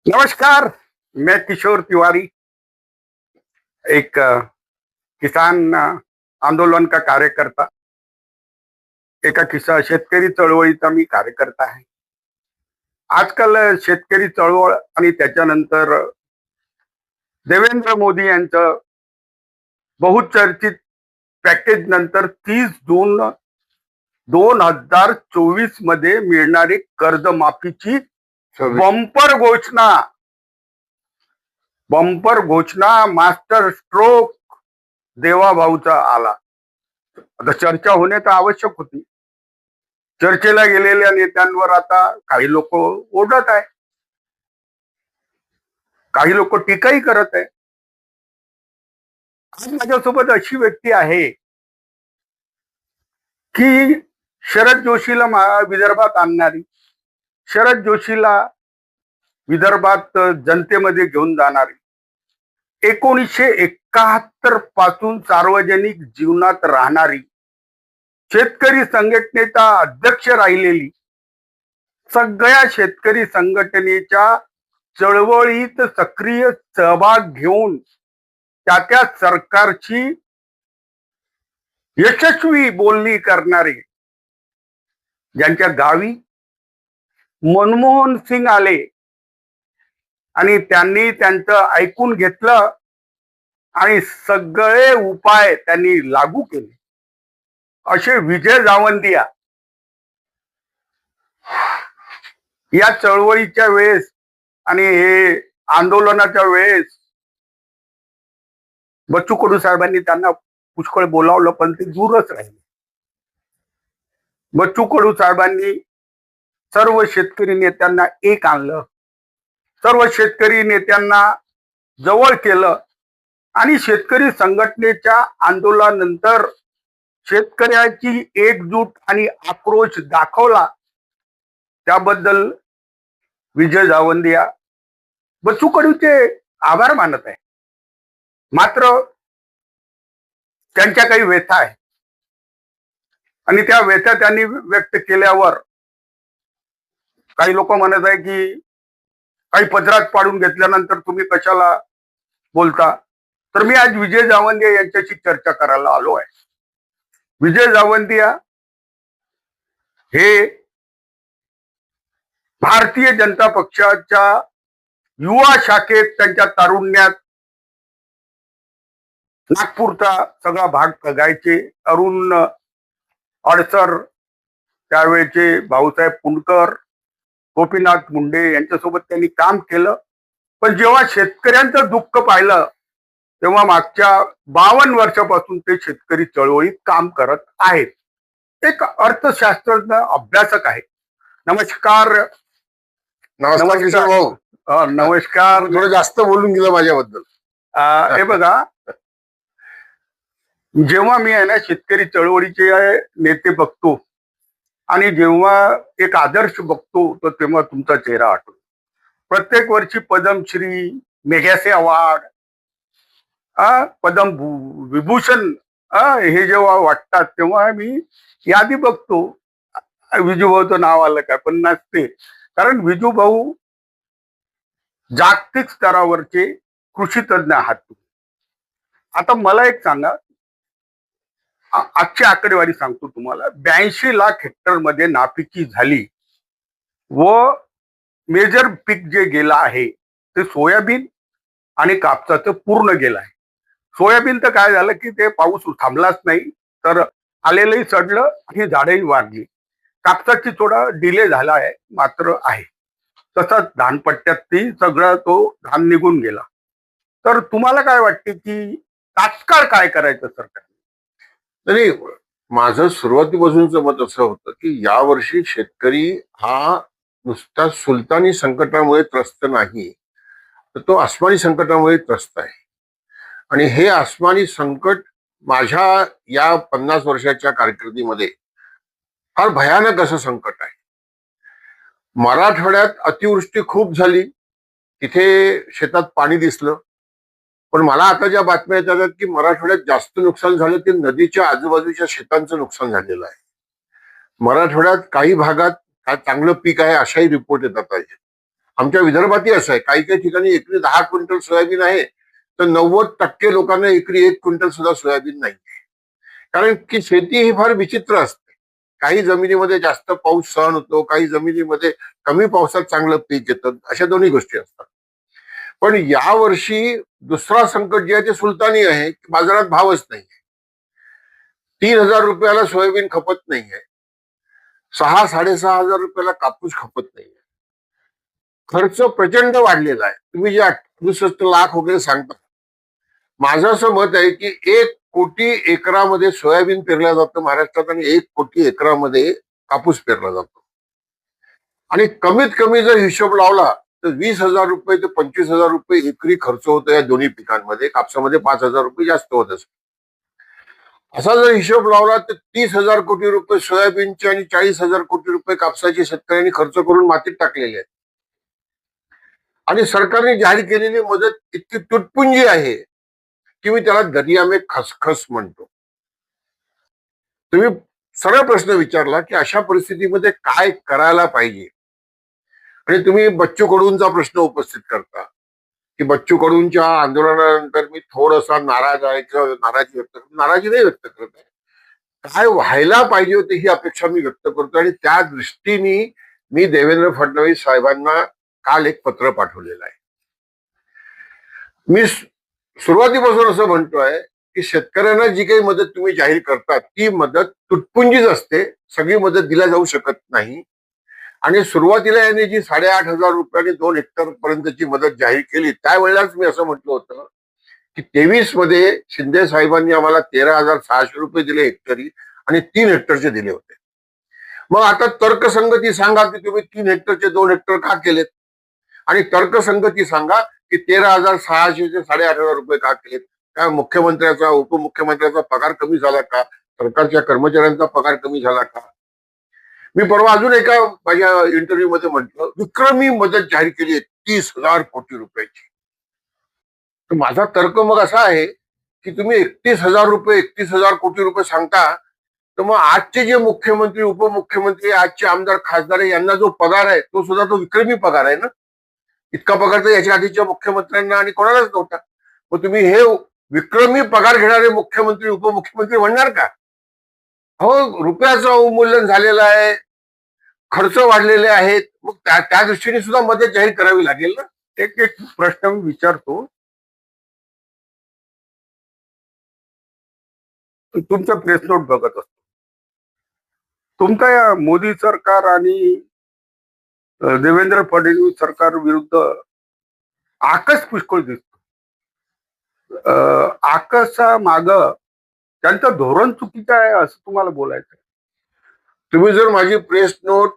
नमस्कार। मैं किशोर तिवारी, एक किसान आंदोलन का कार्यकर्ता, एका शेतकरी चळवळीचा मी कार्यकर्ता आहे. आजकाल शेतकरी चळवळ आणि त्याच्यानंतर देवेंद्र मोदी यांचं बहुचर्चित पॅकेज नंतर 30 जून 2024 मध्ये मिळणारी कर्जमाफीची बंपर घोषणा मास्टर स्ट्रोक देवाभाऊचा आला. आता चर्चा होणे तर आवश्यक होती. चर्चेला गेलेल्या नेत्यांवर आता काही लोक ओरडत आहे, काही लोक टीकाही करत आहे. आज माझ्यासोबत अशी व्यक्ती आहे की शरद जोशीला विदर्भात आणणारी, शरद जोशीला विदर्भात जनतेमध्ये घेऊन जाणारी, 1971 पासून सार्वजनिक जीवनात राहणारी, शेतकरी संघटनेचा अध्यक्ष राहिलेली, सगळ्या शेतकरी संघटनेच्या चळवळीत सक्रिय सहभाग घेऊन त्या सरकारची यशस्वी बोलणी करणारे, ज्यांच्या गावी मनमोहन सिंग आले आणि त्यांनी त्यांचं ऐकून घेतलं आणि सगळे उपाय त्यांनी लागू केले, असे विजय जावंदिया या चळवळीच्या वेळेस आणि हे आंदोलनाच्या वेळेस बच्चू कडू साहेबांनी त्यांना पुष्कळ बोलावलं, पण ते दूरच राहिले. बच्चू कडू साहेबांनी सर्व शेतकरी नेत्यांना एक आणलं, सर्व शेतकरी नेत्यांना जवळ केलं आणि शेतकरी संघटनेच्या आंदोलनानंतर शेतकऱ्याची एकजूट आणि आक्रोश दाखवला. त्याबद्दल विजय जावंदिया बच्चू कडूचे आभार मानत आहे. मात्र त्यांच्या काही व्यथा आहे आणि त्या व्यथा त्यांनी व्यक्त केल्यावर काही लोक म्हणत आहे की काही पदरात पाडून घेतल्यानंतर तुम्ही कशाला बोलता. तर मी आज विजय जावंदिया यांच्याशी चर्चा करायला आलो आहे. विजय जावंदिया हे भारतीय जनता पक्षाच्या युवा शाखेत त्यांच्या तारुण्यात नागपूरचा सगळा भाग बघायचे. अरुण अडसर, त्यावेळेचे भाऊसाहेब पुणकर, गोपीनाथ मुंडे यांच्यासोबत त्यांनी काम केलं. पण जेव्हा शेतकऱ्यांचं दुःख पाहिलं तेव्हा मागच्या 52 वर्षापासून ते शेतकरी चळवळीत काम करत आहेत. एक अर्थशास्त्रज्ञ, अभ्यासक आहे. नमस्कार. नमस्कार भाऊ. नमस्कार. थोडं जास्त बोलून गेलं माझ्याबद्दल. हे बघा, जेव्हा मी आहे ना शेतकरी चळवळीचे नेते बघतो आणि जेव्हा एक आदर्श बघतो तर तेव्हा तुमचा चेहरा आठवतो. प्रत्येक वर्षी पद्मश्री, मेघासे अवॉर्ड, पद्म विभूषण हे जेव्हा वाटतात तेव्हा मी यादी बघतो. विजूभाऊचं नाव आलं का, पण नसते. कारण विजूभाऊ जागतिक स्तरावरचे कृषी तज्ञ आहात. आता मला एक सांगा, आजची आकडेवारी सांगतो तुम्हाला. 82 लाख हेक्टर मध्ये नापिकी झाली व मेजर पीक जे गेलं आहे ते सोयाबीन आणि कापसाचं पूर्ण गेलं आहे. सोयाबीन तर काय झालं की ते पाऊस थांबलाच नाही, तर आलेलंही सडलं आणि झाडंही वाढली. कापसाची थोडा डिले झाला आहे, मात्र आहे. तसंच धानपट्ट्यातही सगळं तो धान निघून गेला. तर तुम्हाला काय वाटते की तात्काळ काय करायचं सरकार? तरी माझं सुरुवातीपासूनचं मत असं होतं की यावर्षी शेतकरी हा नुसता सुलतानी संकटामुळे त्रस्त नाही, तर तो आसमानी संकटामुळे त्रस्त आहे. आणि हे आसमानी संकट माझ्या या 50 वर्षाच्या कारकिर्दीमध्ये फार भयानक असं संकट आहे. मराठवाड्यात अतिवृष्टी खूप झाली, तिथे शेतात पाणी दिसलं. पण मला आता ज्या बातम्या येतात की मराठवाड्यात जास्त नुकसान झालं ते नदीच्या आजूबाजूच्या शेतांचं नुकसान झालेलं आहे. मराठवाड्यात काही भागात चांगलं पीक आहे अशाही रिपोर्ट येतात आहे. आमच्या विदर्भातही असं आहे, काही काही ठिकाणी एकरी 10 क्विंटल सोयाबीन आहे, तर 90% लोकांना एकरी 1 क्विंटल सुद्धा सोयाबीन नाही. कारण की शेती ही फार विचित्र असते. काही जमिनीमध्ये जास्त पाऊस सहन होतो, काही जमिनीमध्ये कमी पावसात चांगलं पीक येतं, अशा दोन्ही गोष्टी असतात. पण यावर्षी दुसरा संकट जे आहे ते सुलतानी आहे, की बाजारात भावच नाही. 3,000 रुपयाला सोयाबीन खपत नाहीये, 6-6,500 रुपयाला कापूस खपत नाहीये. खर्च प्रचंड वाढलेला आहे. तुम्ही जे 68 लाख वगैरे सांगता, माझं असं मत आहे की 1 कोटी एकरामध्ये सोयाबीन पेरलं जातं महाराष्ट्रात आणि 1 कोटी एकरामध्ये कापूस पेरला जातो. आणि कमीत कमी जर हिशोब लावला तर 20,000 रुपये ते 25,000 रुपये एकरी खर्च होतो या दोन्ही पिकांमध्ये. कापसामध्ये 5,000 रुपये जास्त होत असत. असा जर हिशोब लावला तर 30,000 कोटी रुपये सोयाबीनचे आणि 40,000 कोटी रुपये कापसाचे शेतकऱ्यांनी खर्च करून मातीत टाकलेले आहेत. आणि सरकारने जाहीर केलेली मदत इतकी तुटपुंजी आहे की मी त्याला दरिया में खसखस म्हणतो. तुम्ही सरळ प्रश्न विचारला की अशा परिस्थितीमध्ये काय करायला पाहिजे, आणि तुम्ही बच्चू कडूंचा प्रश्न उपस्थित करता की बच्चू कडूंच्या आंदोलनानंतर मी थोडासा नाराज आहे किंवा नाराजी नाही व्यक्त करत आहे, काय व्हायला पाहिजे होते ही अपेक्षा मी व्यक्त करतो. आणि त्या दृष्टीने मी देवेंद्र फडणवीस साहेबांना काल एक पत्र पाठवलेलं आहे. मी सुरुवातीपासून असं म्हणतोय की शेतकऱ्यांना जी काही मदत तुम्ही जाहीर करता ती मदत तुटपुंजीच असते, सगळी मदत दिल्या जाऊ शकत नाही. आणि सुरुवातीला यांनी जी 8,500 रुपयांनी 2 हेक्टर पर्यंतची मदत जाहीर केली त्यावेळेलाच मी असं म्हटलं होतं की 23 मध्ये शिंदे साहेबांनी आम्हाला 13,600 रुपये दिले हेक्टरी आणि 3 हेक्टरचे दिले होते. मग आता तर्कसंगती सांगा की तुम्ही 3 हेक्टरचे 2 हेक्टर का केलेत, आणि तर्कसंगती सांगा की 13,600 चे 8,500 रुपये का केलेत. काय मुख्यमंत्र्याचा उपमुख्यमंत्र्याचा पगार कमी झाला का, सरकारच्या कर्मचाऱ्यांचा पगार कमी झाला का. मी परवा अजून एका माझ्या इंटरव्ह्यू मध्ये म्हटलं विक्रमी मदत जाहीर केली आहे 30,000 कोटी रुपयाची. तर माझा तर्क मग असा आहे की तुम्ही 31,000 कोटी रुपये सांगता, तर मग आजचे जे मुख्यमंत्री उपमुख्यमंत्री आजचे आमदार खासदार यांना जो पगार आहे तो सुद्धा तो विक्रमी पगार आहे ना. इतका पगार तर याच्या आधीच्या मुख्यमंत्र्यांना आणि कोणालाच नव्हता. मग तुम्ही हे विक्रमी पगार घेणारे मुख्यमंत्री उपमुख्यमंत्री म्हणणार का. हो, रुपयाचं अवमूल्यन झालेलं आहे, खर्च वाढलेले आहेत, मग त्या दृष्टीने सुद्धा मदत जाहीर करावी लागेल ना. एक एक प्रश्न मी विचारतो. तुमचा प्रेस नोट बघत असतो. तुमचा या मोदी सरकार आणि देवेंद्र फडणवीस सरकार विरुद्ध आकस पुष्कळ दिसतो. आकसा माग त्यांचं धोरण चुकीचं आहे असं तुम्हाला बोलायचं. तुम्ही जर माझी प्रेस नोट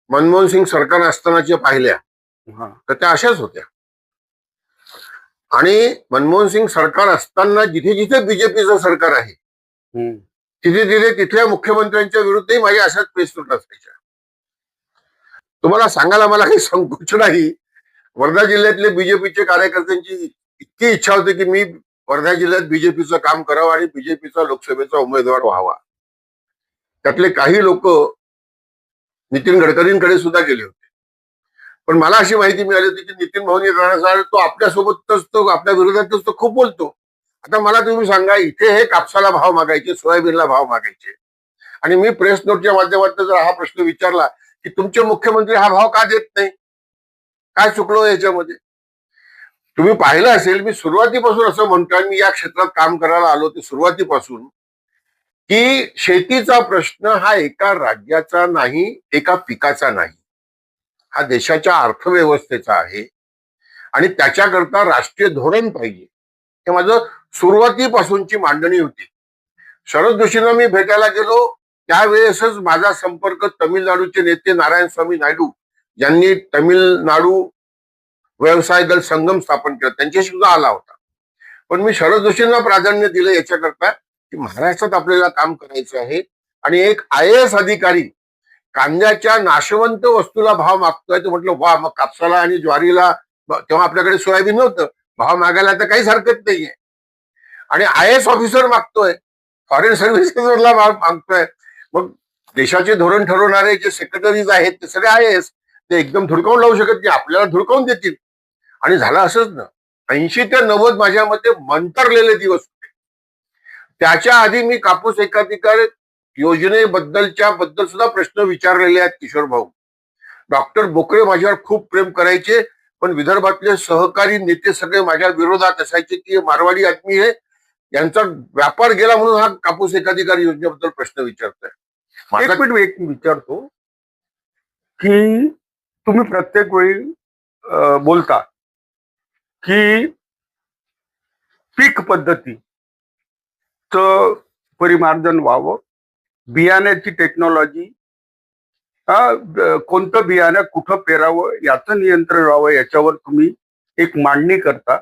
मनमोहन सिंग सरकार असतानाच्या पाहिल्या तर त्या अशाच होत्या. आणि मनमोहन सिंग सरकार असताना जिथे जिथे बीजेपीचं सरकार आहे तिथे तिथे तिथल्या मुख्यमंत्र्यांच्या विरुद्धही माझ्या अशाच प्रेस नोट असायच्या. तुम्हाला सांगायला मला काही संकोच नाही. वर्धा जिल्ह्यातले बीजेपीचे कार्यकर्त्यांची इतकी इच्छा होती की मी वर्धा जिल्ह्यात बीजेपीचं काम करावं आणि बीजेपीचा लोकसभेचा उमेदवार व्हावा. त्यातले काही लोक नितीन गडकरींकडे सुद्धा गेले होते. पण मला अशी माहिती मिळाली होती की नितीन भाऊनी राहणार तो आपल्यासोबतच, तो आपल्या विरोधातच तो खूप बोलतो. आता मला तुम्ही सांगा, इथे हे कापसाला भाव मागायचे, सोयाबीनला भाव मागायचे, आणि मी प्रेस नोटच्या माध्यमातून जर हा प्रश्न विचारला की तुमचे मुख्यमंत्री हा भाव का देत नाही, काय चुकलो याच्यामध्ये. तुम्ही पाहिलं असेल मी सुरुवातीपासून असं म्हणतोय, मी या क्षेत्रात काम करायला आलो ते सुरुवातीपासून, की शेतीचा प्रश्न हा एका राज्याचा नाही, एका पिकाचा नाही, हा देशाच्या अर्थव्यवस्थेचा आहे आणि त्याच्याकरता राष्ट्रीय धोरण पाहिजे. हे माझं सुरुवातीपासूनची मांडणी होती. शरद जोशींना मी भेटायला गेलो त्यावेळेसच माझा संपर्क तमिळनाडूचे नेते नारायण स्वामी नायडू यांनी तमिळनाडू व्यवसाय दल संगम स्थापन केला त्यांच्याशी सुद्धा आला होता. पण मी शरद जोशींना प्राधान्य दिलं याच्याकरता की महाराष्ट्रात आपल्याला काम करायचं आहे. आणि एक IAS अधिकारी कांद्याच्या नाशवंत वस्तूला भाव मागतोय, तर म्हटलं वा, मग कापसाला आणि ज्वारीला तेव्हा आपल्याकडे सोयाबीन नव्हतं, भाव मागायला तर काहीच हरकत नाहीये. आणि IAS ऑफिसर मागतोय, फॉरेन सर्व्हिसेसला भाव मागतोय. मग देशाचे धोरण ठरवणारे जे सेक्रेटरीज आहेत ते सगळे IAS, ते एकदम धुडकावून लावू शकत नाही, आपल्याला धुडकावून देतील. आणि झालं असंच ना. 80 ते 90 माझ्या मते मंतरलेले दिवस होते. त्याच्या आधी मी कापूस एकाधिकार बद्दल सुद्धा प्रश्न विचारलेले आहेत किशोर भाऊ. डॉक्टर बोकरे माझ्यावर खूप प्रेम करायचे, पण विदर्भातले सहकारी नेते सगळे माझ्या विरोधात असायचे की मारवाडी आदमी हे, यांचा व्यापार गेला म्हणून हा कापूस एकाधिकार योजनेबद्दल प्रश्न विचारताय. एक विचारतो की तुम्ही प्रत्येक वेळी बोलता की पीक पद्धतीचं परिमार्जन व्हावं, बियाण्याची टेक्नॉलॉजी, कोणतं बियाणं कुठं पेरावं याचं नियंत्रण व्हावं, याच्यावर तुम्ही एक मांडणी करता.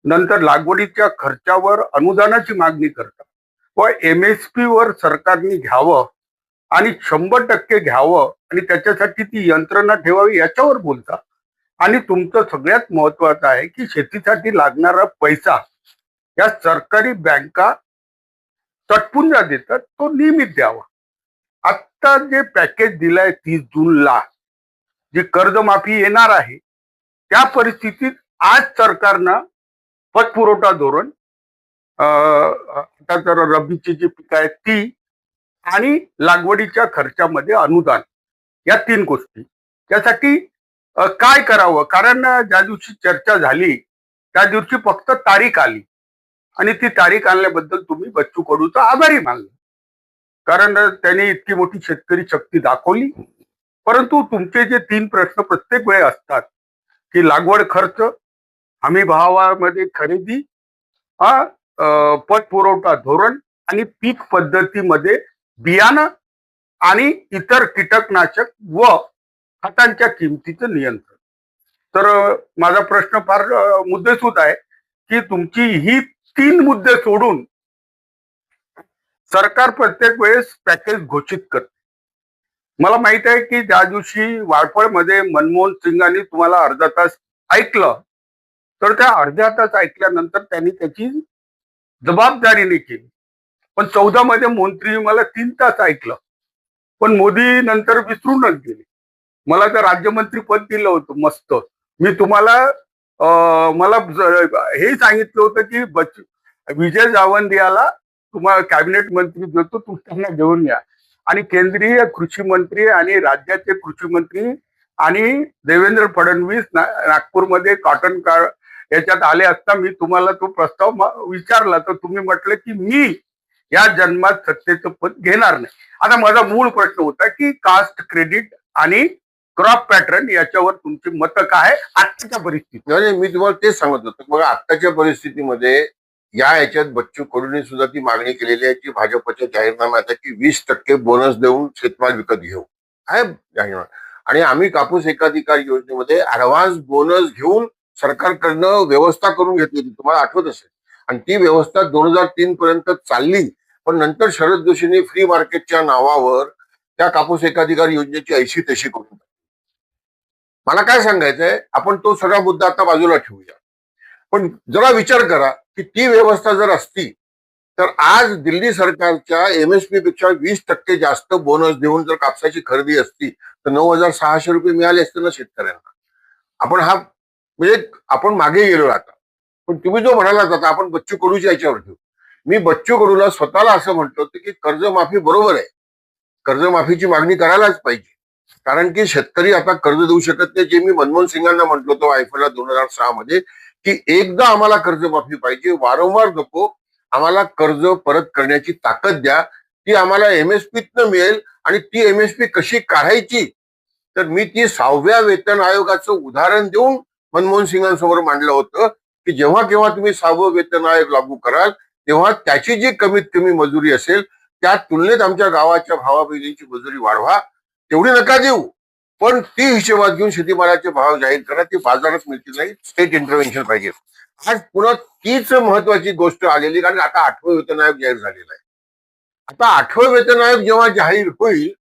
नंतर लागवडीच्या खर्चावर अनुदानाची मागणी करता व MSP वर सरकारने घ्यावं आणि 100% घ्यावं आणि त्याच्यासाठी ती यंत्रणा ठेवावी याच्यावर बोलता. आणि तुमचं सगळ्यात महत्वाचं आहे की शेतीसाठी लागणारा पैसा या सरकारी बँका तटपुंजा देतात, तो नियमित द्यावा. आता जे पॅकेज दिलंय 30 जूनला, जी कर्जमाफी येणार आहे, त्या परिस्थितीत आज सरकारनं पतपुरवठा धोरण, आता तर रब्बीची जी पिकं आहेत ती आणि लागवडीच्या खर्चामध्ये अनुदान, या 3 गोष्टी त्यासाठी काय करावं. कारण ज्या दिवशी चर्चा झाली त्या दिवशी फक्त तारीख आली आणि ती तारीख आणल्याबद्दल तुम्ही बच्चू कडूचा आभारी मानलं, कारण त्यांनी इतकी मोठी शेतकरी शक्ती दाखवली. परंतु तुमचे जे 3 प्रश्न प्रत्येक वेळी असतात की लागवड खर्च, हमी भावामध्ये खरेदी, पत पुरवठा धोरण आणि पीक पद्धतीमध्ये बियाणं आणि इतर कीटकनाशक व खतांच्या किमतीचं नियंत्रण. तर माझा प्रश्न फार मुद्देसूद आहे की तुमची ही 3 मुद्दे सोडून सरकार प्रत्येक वेळेस पॅकेज घोषित करते. मला माहित आहे की ज्या दिवशी वाळपळमध्ये मनमोहन सिंगांनी तुम्हाला अर्धा तास ऐकलं, तर त्या अर्ध्या तास ऐकल्यानंतर त्यांनी त्याची जबाबदारीने केली. पण 14 मध्ये मंत्री मला 3 तास ऐकलं, पण मोदी नंतर विसरूनच गेले. मला तर राज्यमंत्री पद दिलं होतं मस्त. मी तुम्हाला मला हे सांगितलं होतं की विजय जावंदियाला तुम्हाला कॅबिनेट मंत्री देतो, तुम्ही त्यांना घेऊन या. आणि केंद्रीय कृषी मंत्री आणि राज्याचे कृषी मंत्री आणि देवेंद्र फडणवीस नागपूरमध्ये कॉटन याच्यात आले असता मी तुम्हाला तो प्रस्ताव विचारला, तर तुम्ही म्हटलं की मी या जन्मात सत्तेचं पद घेणार नाही. आता माझा मूळ प्रश्न होता की कास्ट क्रेडिट आणि क्रॉप पॅटर्न याच्यावर तुमची मतं काय आजच्या परिस्थितीत. मी तुम्हाला तेच सांगत होतो. बघा, आत्ताच्या परिस्थितीमध्ये याच्यात बच्चू कडूंनी सुद्धा ती मागणी केलेली आहे की भाजपच्या जाहीरनाम्यात की 20% बोनस देऊन शेतमाल विकत घेऊ आहे जाहीरनामा. आणि आम्ही कापूस एकाधिकार योजनेमध्ये ऍडव्हान्स बोनस घेऊन सरकारकडनं व्यवस्था करून घेतली होती, तुम्हाला आठवत असेल. आणि ती व्यवस्था 2003 पर्यंत चालली. पण नंतर शरद जोशींनी फ्री मार्केटच्या नावावर त्या कापूस एकाधिकार योजनेची ऐशी तशी करून टाकली. मला काय सांगायचंय, आपण तो सगळा मुद्दा आता बाजूला ठेवूया. पण जरा विचार करा की ती व्यवस्था जर असती तर आज दिल्ली सरकारच्या MSP पेक्षा 20% जास्त बोनस देऊन जर कापसाची खरेदी असती तर 9,600 रुपये मिळाले असते ना शेतकऱ्यांना. म्हणजे आपण मागे गेलो आता. पण तुम्ही जो म्हणालात आता आपण बच्चू कडूच्या याच्यावर ठेवू. मी बच्चू कडूला स्वतःला असं म्हटलं होतं की कर्जमाफी बरोबर आहे, कर्जमाफीची मागणी करायलाच पाहिजे. कारण की शेतकरी आता कर्ज देऊ शकत नाही. जे मी मनमोहन सिंगांना म्हटलं होतं आयफेला 2006 मध्ये की एकदा आम्हाला कर्जमाफी पाहिजे, वारंवार नको, आम्हाला कर्ज परत करण्याची ताकद द्या, ती आम्हाला MSPतनं मिळेल. आणि ती MSP कशी काढायची तर मी ती 6व्या वेतन आयोगाचं उदाहरण देऊन मनमोहन सिंगांसमोर मांडलं होतं की जेव्हा केव्हा तुम्ही 6वं वेतन आयोग लागू कराल तेव्हा त्याची जी कमीत कमी मजुरी असेल त्या तुलनेत आमच्या गावाच्या भावा बहिणींची मजुरी वाढवा, तेवढी नका देऊ, पण ती हिशोबात घेऊन शेतीमालाचे भाव जाहीर करा, ती बाजारात मिळतील नाही, स्टेट इंटरव्हेन्शन पाहिजे. आज पुन्हा तीच महत्वाची गोष्ट आलेली, कारण आता 8वं वेतन आयोग जाहीर झालेला आहे. आता 8वं वेतन आयोग जेव्हा जाहीर होईल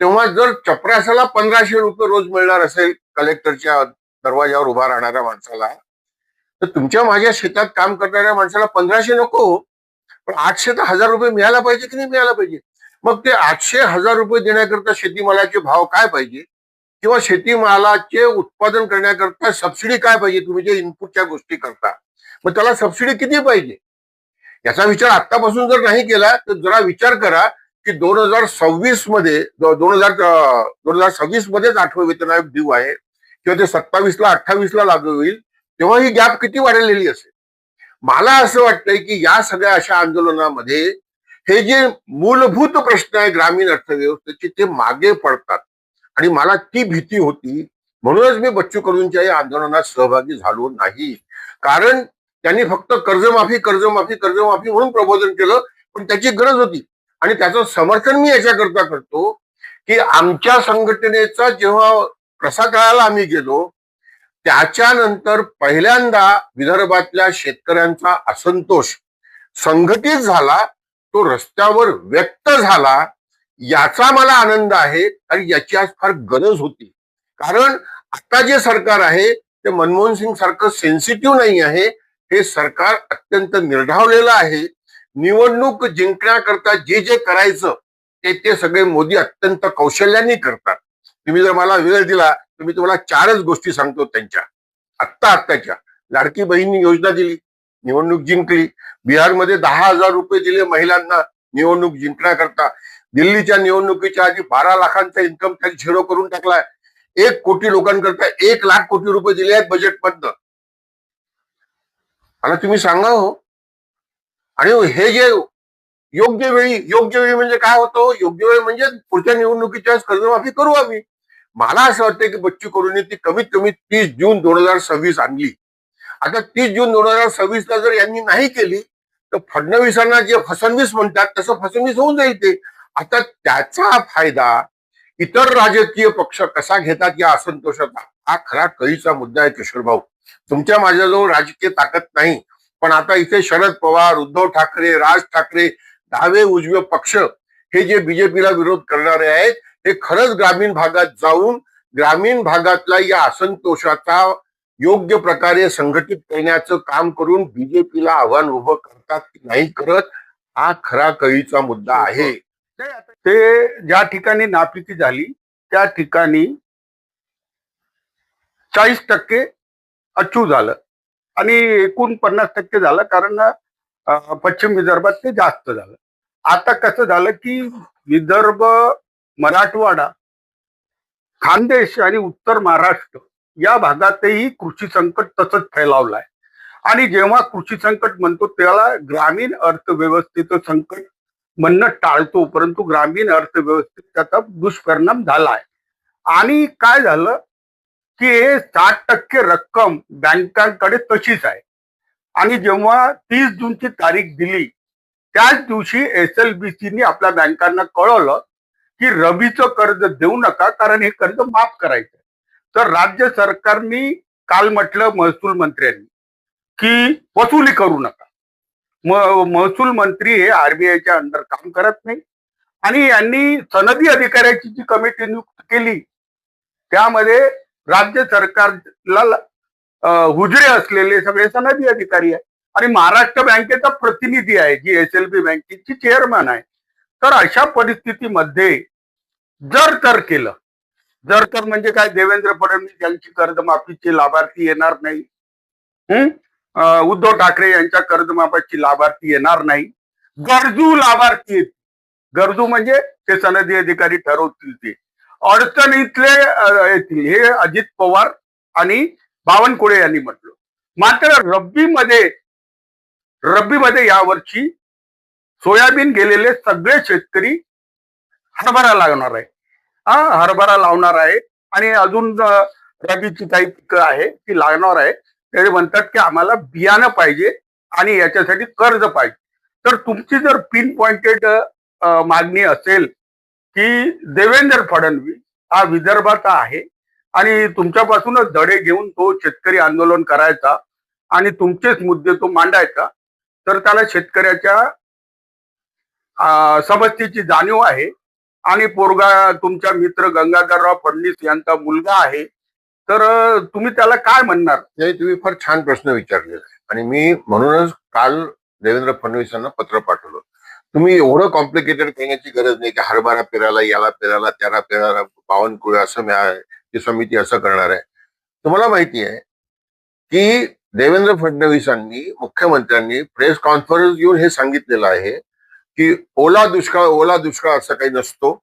तेव्हा जर चपरासाला 1500 रुपये रोज मिळणार असेल कलेक्टरच्या दरवाजावर उभा राहणाऱ्या माणसाला, तर तुमच्या माझ्या शेतात काम करणाऱ्या माणसाला 1500 नको, पण 800 ते 1000 रुपये मिळायला पाहिजे की नाही मिळायला पाहिजे. मग ते 800-1000 रुपये देण्याकरता शेतीमालाचे भाव काय पाहिजे, किंवा शेतीमालाचे उत्पादन करण्याकरता सबसिडी काय पाहिजे, तुम्ही जे इनपुटच्या गोष्टी करता मग त्याला सबसिडी किती पाहिजे, याचा विचार आतापासून जर नाही केला तर जरा विचार करा की 2026 मध्ये 2026 मध्येच आठवं वेतन आयोग ड्यू आहे किंवा ते 27ला 28ला लागू होईल, तेव्हा ही गॅप किती वाढलेली असेल. मला असं वाटतंय की या सगळ्या अशा आंदोलनामध्ये हे जे मूलभूत प्रश्न आहे ग्रामीण अर्थव्यवस्थेचे ते मागे पडतात आणि मला ती भीती होती. म्हणूनच मी बच्चू कडूंच्या या आंदोलनात सहभागी झालो नाही. कारण त्यांनी फक्त कर्जमाफी कर्जमाफी कर्जमाफी म्हणून प्रबोधन केलं, पण त्याची गरज होती. आणि त्याचं समर्थन मी याच्याकरता करतो की आमच्या संघटनेचा जेव्हा रसातळाला आम्ही गेलो त्याच्यानंतर पहिल्यांदा विदर्भातल्या शेतकऱ्यांचा असंतोष संघटित झाला, तो रस्त्यावर व्यक्त झाला, याचा मला आनंद आहे आणि याची आज फार गरज होती. कारण आता जे सरकार आहे ते मनमोहन सिंग सारखं सेन्सिटिव्ह नाही आहे. हे सरकार अत्यंत निर्धावलेलं आहे. निवडणूक जिंकण्याकरता जे जे करायचं ते सगळे मोदी अत्यंत कौशल्याने करतात. तुम्ही जर मला वेळ दिला तर मी तुम्हाला 4च गोष्टी सांगतो त्यांच्या. आत्ताच्या लाडकी बहीण योजना दिली, निवडणूक जिंकली. बिहारमध्ये 10,000 रुपये दिले महिलांना निवडणूक जिंकण्याकरता. दिल्लीच्या निवडणुकीच्या आधी 12 लाखांचा इन्कम टॅक्स झिरो करून टाकलाय. 1 कोटी लोकांकरता 1 लाख कोटी रुपये दिले आहेत बजेटमधनं. मला तुम्ही सांगा हो. आणि हे जे योग्य वेळी म्हणजे काय होतं, योग्य वेळ म्हणजे पुढच्या निवडणुकीच्या कर्जमाफी करू आम्ही. मला असं वाटतं की बच्चू कडूंनी ती कमीत कमी 30 जून 2026 आणली. आता 30 जून 2026ला जर यांनी नाही केली तर फडणवीसांना जे फसवणवीस म्हणतात तसं फसवणवीस होऊन जाईल ते. आता त्याचा फायदा इतर राजकीय पक्ष कसा घेतात या असंतोषाचा, हा खरा कळीचा मुद्दा आहे किशोर भाऊ. तुमच्या माझ्याजवळ राजकीय ताकद नाही, पण आता इथे शरद पवार, उद्धव ठाकरे, राज ठाकरे, डावे उजवे पक्ष हे जे बीजेपीला विरोध करणारे आहेत हे खरंच ग्रामीण भागात जाऊन ग्रामीण भागातला या असंतोषाचा योग्य प्रकारे संघटित करण्याचं काम करून बीजेपीला आव्हान उभं करतात की नाही करत, हा खरा कळीचा मुद्दा आहे. ते ज्या ठिकाणी नापिकी झाली त्या ठिकाणी 40% अचूक झालं आणि एकूण 50% झालं, कारण पश्चिम विदर्भात ते जास्त झालं. आता कसं झालं की विदर्भ, मराठवाडा, खानदेश आणि उत्तर महाराष्ट्र या भागातही कृषी संकट तसंच फैलावलं आहे. आणि जेव्हा कृषी संकट म्हणतो त्याला ग्रामीण अर्थव्यवस्थेचं संकट म्हणणं टाळतो, परंतु ग्रामीण अर्थव्यवस्थेत त्याचा दुष्परिणाम झाला आहे. आणि काय झालं की 60% रक्कम बँकांकडे तशीच आहे. आणि जेव्हा 30 जूनची तारीख दिली त्याच दिवशी SLBCने आपल्या बँकांना कळवलं की रबीचं कर्ज देऊ नका, कारण हे कर्ज माफ करायचं. तर राज्य सरकारने काल म्हटलं महसूल मंत्र्यांनी की वसुली करू नका. महसूल मंत्री हे RBIच्या अंडर काम करत नाही. आणि यांनी सनदी अधिकाऱ्याची जी कमिटी नियुक्त केली त्यामध्ये राज्य सरकारला हुजरे असलेले सगळे सनदी अधिकारी आहे आणि महाराष्ट्र बँकेचा प्रतिनिधी आहे जी SLB बँकेची चेअरमन आहे. तर अशा परिस्थितीमध्ये जर तर म्हणजे काय, देवेंद्र फडणवीस यांची कर्जमाफीचे लाभार्थी येणार नाही, उद्धव ठाकरे यांच्या कर्जमाफीची लाभार्थी येणार नाही, गरजू लाभार्थी येतील. गरजू म्हणजे ते सनदी अधिकारी ठरवतील, ते अडचणीतले येतील, हे अजित पवार आणि बावनकुळे यांनी म्हटलं. मात्र रब्बीमध्ये यावर्षी सोयाबीन गेलेले सगळे शेतकरी हरभरा लागणार आहे. हरभरा लावणार आहे आणि अजून रब्बीची काही पिकं आहे ती लागणार आहे. ते म्हणतात की आम्हाला बियाणं पाहिजे आणि याच्यासाठी कर्ज पाहिजे. तर तुमची जर पिन पॉइंटेड मागणी असेल की देवेंद्र फडणवीस हा विदर्भाचा आहे आणि तुमच्यापासूनच धडे घेऊन तो शेतकरी आंदोलन करायचा आणि तुमचेच मुद्दे तो मांडायचा, तर त्याला शेतकऱ्याच्या समस्येची जाणीव आहे. आणि पोरगा तुमचा मित्र गंगाधरराव फडणवीस यांचा मुलगा आहे, तर तुम्ही त्याला काय म्हणणार? नाही, तुम्ही फार छान प्रश्न विचारलेला आहे आणि मी म्हणूनच काल देवेंद्र फडणवीसांना पत्र पाठवलं. तुम्ही एवढं कॉम्प्लिकेटेड करण्याची गरज नाही की हरभरा पेरायला, याला पेरायला, त्याला पेरायला, बावनकुळे असं ती समिती असं करणार आहे. तुम्हाला माहिती आहे की देवेंद्र फडणवीसांनी, मुख्यमंत्र्यांनी प्रेस कॉन्फरन्स घेऊन हे सांगितलेलं आहे की ओला दुष्काळ असं काही नसतो,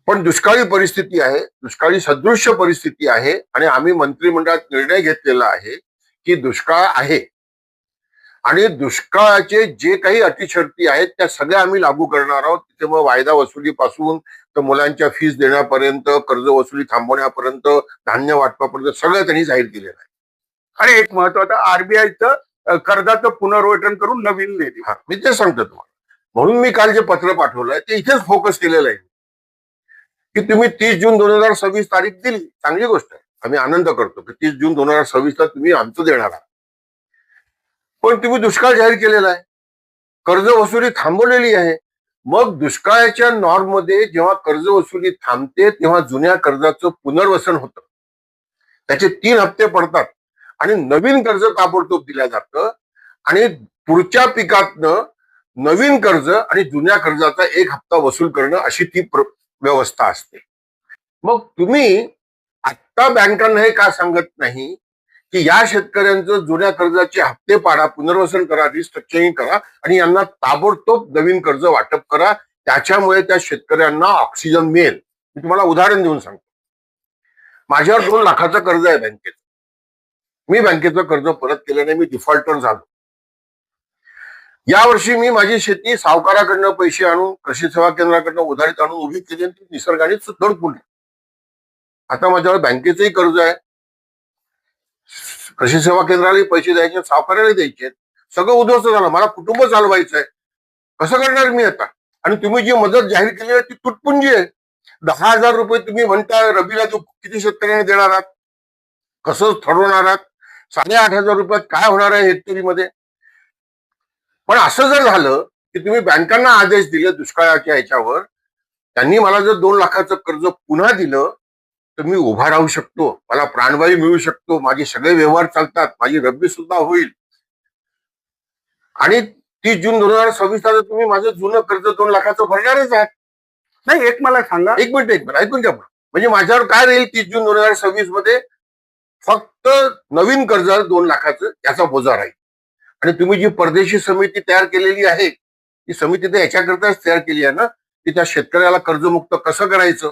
पण दुष्काळी परिस्थिती आहे, दुष्काळी सदृश्य परिस्थिती आहे आणि आम्ही मंत्रिमंडळात निर्णय घेतलेला आहे की दुष्काळ आहे आणि दुष्काळाचे जे काही अटी शर्ती आहेत त्या सगळ्या आम्ही लागू करणार आहोत. तिथे मग वायदा वसुलीपासून तर मुलांच्या फीस देण्यापर्यंत, कर्ज वसुली थांबवण्यापर्यंत, धान्य वाटपापर्यंत सगळं त्यांनी जाहीर केलेलं आहे. आणि एक महत्वाचं आरबीआयचं कर्जाचं पुनर्वटन करून नवीन देते. मी ते सांगतो तुम्हाला. म्हणून मी काल जे पत्र पाठवलंय ते इथेच फोकस केलेलं आहे की तुम्ही 30 जून 2026 तारीख दिली, चांगली गोष्ट आहे, आम्ही आनंद करतो की 30 जून 2026 ला तुम्ही आमचं देणार आहात, पण तुम्ही दुष्काळ जाहीर केलेला आहे, कर्ज वसुली थांबवलेली आहे. मग दुष्काळाच्या नॉर्म मध्ये जेव्हा कर्ज वसुली थांबते तेव्हा जुन्या कर्जाचं पुनर्वसन होतं, त्याचे 3 हप्ते पडतात आणि नवीन कर्ज ताबडतोब दिलं जातं आणि पुढच्या पिकातनं नवीन कर्ज आणि जुन्या कर्जाचा 1 हप्ता वसूल करणं अशी ती व्यवस्था असते. मग तुम्ही आता बँकांना हे का सांगत नाही की या शेतकऱ्यांचं जुन्या कर्जाचे हप्ते पाडा, पुनर्वसन करा, रिस्ट्रक्चरिंग करा आणि यांना ताबडतोब नवीन कर्ज वाटप करा, त्याच्यामुळे त्या शेतकऱ्यांना ऑक्सिजन मिळेल. मी तुम्हाला उदाहरण देऊन सांगतो. माझ्यावर 2 लाखाचं कर्ज आहे बँकेचं. मी बँकेचं कर्ज परत केलं नाही, मी डिफॉल्टर झालो. यावर्षी मी माझी शेती सावकाराकडनं पैसे आणून, कृषी सेवा केंद्राकडनं उधारीत आणून उभी केली आणि ती निसर्गाने दडपून. आता माझ्यावर बँकेचंही कर्ज आहे, कृषी सेवा केंद्राला पैसे द्यायचे, सावकाराला द्यायचे, सगळं उद्ध्वस्त झालं. मला कुटुंब चालवायचं आहे, कसं करणार मी आता? आणि तुम्ही जी मदत जाहीर केली आहे ती तुटपुंजी आहे. 10,000 रुपये तुम्ही म्हणता रबीला किती शेतकऱ्यांना देणार आहात, कसं ठरवणार आहात? 8,500 रुपयात काय होणार आहे हेक्टरीमध्ये? पण असं जर झालं की तुम्ही बँकांना आदेश दिले दुष्काळाच्या ह्याच्यावर, त्यांनी मला जर 2 लाखाचं कर्ज पुन्हा दिलं तर मी उभा राहू शकतो, मला प्राणवायू मिळू शकतो, माझे सगळे व्यवहार चालतात, माझी रब्बी सुद्धा होईल. आणि 30 जून 2026 ला तुम्ही माझं जुनं कर्ज 2 लाखाचं भरणारच आहात. नाही, एक मला सांगा, एक मिनिट ऐकून घ्या. म्हणजे माझ्यावर काय राहील 30 जून 2026 मध्ये? फक्त नवीन कर्ज 2 लाखाचं याचा बोजा राहील. आणि तुम्ही जी परदेशी समिती तयार केलेली आहे, ती समिती तर याच्याकरताच तयार केली आहे ना की त्या शेतकऱ्याला कर्जमुक्त कसं करायचं.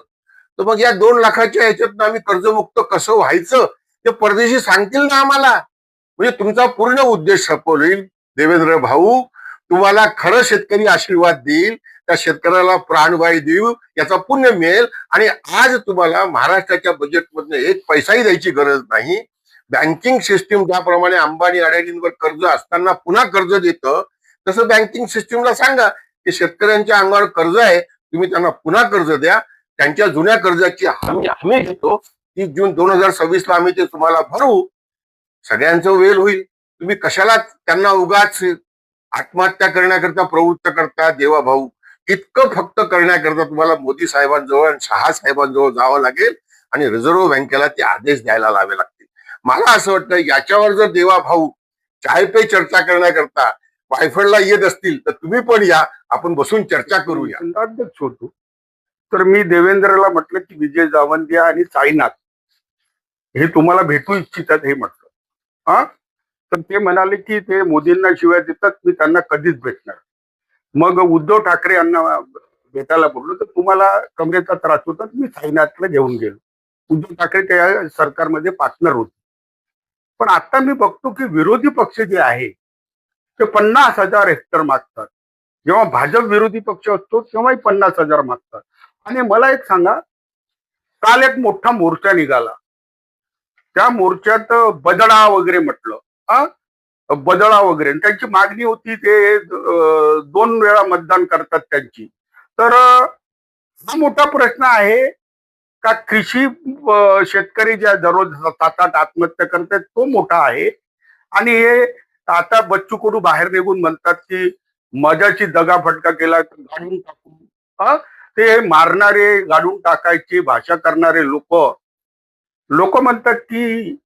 तर मग या 2 लाखाच्या ह्याच्यातनं आम्ही कर्जमुक्त कसं व्हायचं ते परदेशी सांगतील ना आम्हाला. म्हणजे तुमचा पूर्ण उद्देश सफल होईल. देवेंद्र भाऊ, तुम्हाला खरं शेतकरी आशीर्वाद देईल, त्या शेतकऱ्याला प्राणवायू देऊ, याचा पुण्य मिळेल. आणि आज तुम्हाला महाराष्ट्राच्या बजेटमधनं 1 पैसाही द्यायची गरज नाही. बँकिंग सिस्टीम ज्याप्रमाणे अंबानी अडाणींवर कर्ज असताना पुन्हा कर्ज देतं, तसं बँकिंग सिस्टीमला सांगा की शेतकऱ्यांच्या अंगावर कर्ज आहे, तुम्ही त्यांना पुन्हा कर्ज द्या, त्यांच्या जुन्या कर्जाची हमी घेतो. 30 जून 2026 ला आम्ही ते तुम्हाला भरू, सगळ्यांचं वेल होईल. तुम्ही कशाला त्यांना उगाच आत्महत्या करण्याकरता प्रवृत्त करता? देवा भाऊ, इतकं फक्त करण्याकरता तुम्हाला मोदी साहेबांजवळ आणि शहा साहेबांजवळ जावं लागेल आणि रिझर्व्ह बँकेला ते आदेश द्यायला लावे लागतील. मला असं वाटतं याच्यावर जर देवा भाऊ चाय पे चर्चा करण्याकरता वायफळला येत असतील तर तुम्ही पण या, आपण बसून चर्चा करूया. अध्यक्ष होतो तर मी देवेंद्रला म्हटलं की विजय जावंदिया आणि साईनाथ हे तुम्हाला भेटू इच्छितात हे म्हटलं. हा, तर ते म्हणाले की ते मोदींना शिवाय देतात, मी त्यांना कधीच भेटणार. मग उद्धव ठाकरे यांना भेटायला बोललो तर तुम्हाला कमरेचा त्रास होता, मी साईनाथला घेऊन गेलो. उद्धव ठाकरे त्या सरकारमध्ये पार्टनर होते. पण आता मी बघतो की विरोधी पक्ष जे आहे ते 50,000 हेक्टर मागतात. जेव्हा भाजप विरोधी पक्ष असतो तेव्हाही 50,000 मागतात. आणि मला एक सांगा, काल एक मोठा मोर्चा निघाला, त्या मोर्चात बदळा वगैरे म्हटलं, बदळा वगैरे, त्यांची मागणी होती ते 2 वेळा मतदान करतात त्यांची. तर हा मोठा प्रश्न आहे का कृषी शेतकरी ज्या दररोज 7-8 आत्महत्या करतात तो मोठा आहे. आणि हे आता बच्चू कडू बाहेर निघून म्हणतात की मजाची दगाफटका केला तर गाडून टाकू. ते मारणारे, गाडून टाकायची भाषा करणारे लोक म्हणतात की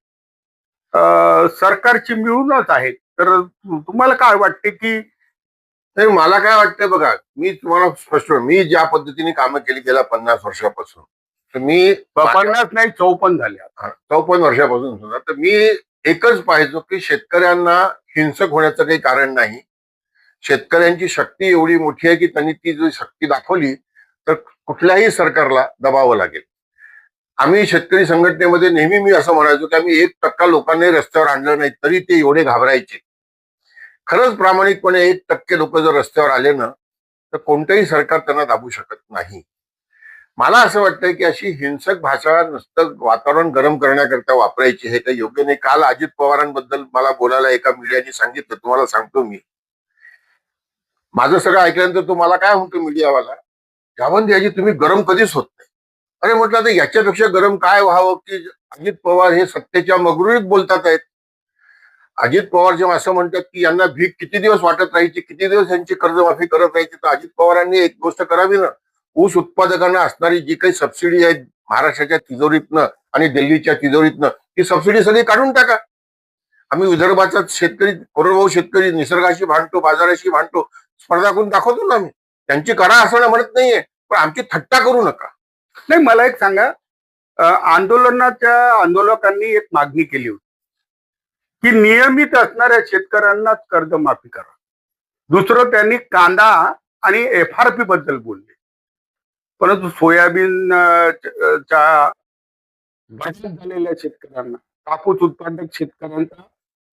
सरकारची मिळूनच आहेत. तर तुम्हाला काय वाटते की? नाही, मला काय वाटतं बघा, मी तुम्हाला स्पष्ट, मी ज्या पद्धतीने कामं केली गेल्या 50 वर्षापासून, तर मी 50 नाही 54 झाले आता. 54 वर्षापासून सुद्धा तर मी एकच पाहिजे की शेतकऱ्यांना हिंसक होण्याचं काही कारण नाही. शेतकऱ्यांची शक्ती एवढी मोठी आहे की त्यांनी ती जर शक्ती दाखवली तर कुठल्याही सरकारला दबावं लागेल. आम्ही शेतकरी संघटनेमध्ये नेहमी मी असं म्हणायचो की आम्ही 1% लोकांनी रस्त्यावर आणलं नाही तरी ते एवढे घाबरायचे. खरंच प्रामाणिकपणे 1% लोक जर रस्त्यावर आले ना तर कोणतंही सरकार त्यांना दाबू शकत नाही. मला असं वाटतंय की अशी हिंसक भाषा नुसतं वातावरण गरम करण्याकरता वापरायची हे काही योग्य नाही. काल अजित पवारांबद्दल मला बोलायला एका मीडियाने सांगितलं, तुम्हाला सांगतो मी. माझं सगळं ऐकल्यानंतर तो मला काय म्हणतो मीडियावाला, जावंदे तुम्ही गरम कधीच होत नाही. अरे म्हटलं तर याच्यापेक्षा गरम काय व्हावं की अजित पवार हे सत्तेच्या मगरुरीत बोलतात आहेत. अजित पवार जेव्हा असं म्हणतात की यांना भीक किती दिवस वाटत राहायची, किती दिवस यांची कर्जमाफी करत राहायची, तर अजित पवारांनी एक गोष्ट करावी ना, ऊस उत्पादकांना असणारी जी काही सबसिडी आहे महाराष्ट्राच्या तिजोरीतनं आणि दिल्लीच्या तिजोरीतनं ती सबसिडी सगळी काढून टाका. आम्ही विदर्भाचा शेतकरी, कोरडवाहू शेतकरी निसर्गाशी भांडतो, बाजाराशी भांडतो, स्पर्धा करून दाखवतो ना आम्ही. त्यांची करा असं म्हणत नाहीये, पण आमची थट्टा करू नका. नाही, मला एक सांगा, आंदोलकांनी एक मागणी केली होती की नियमित असणाऱ्या शेतकऱ्यांनाच कर्जमाफी करा. दुसरं, त्यांनी कांदा आणि FRP बद्दल बोलले, परंतु सोयाबीन च्या बचत झालेल्या शेतकऱ्यांना, कापूस उत्पादक शेतकऱ्यांचा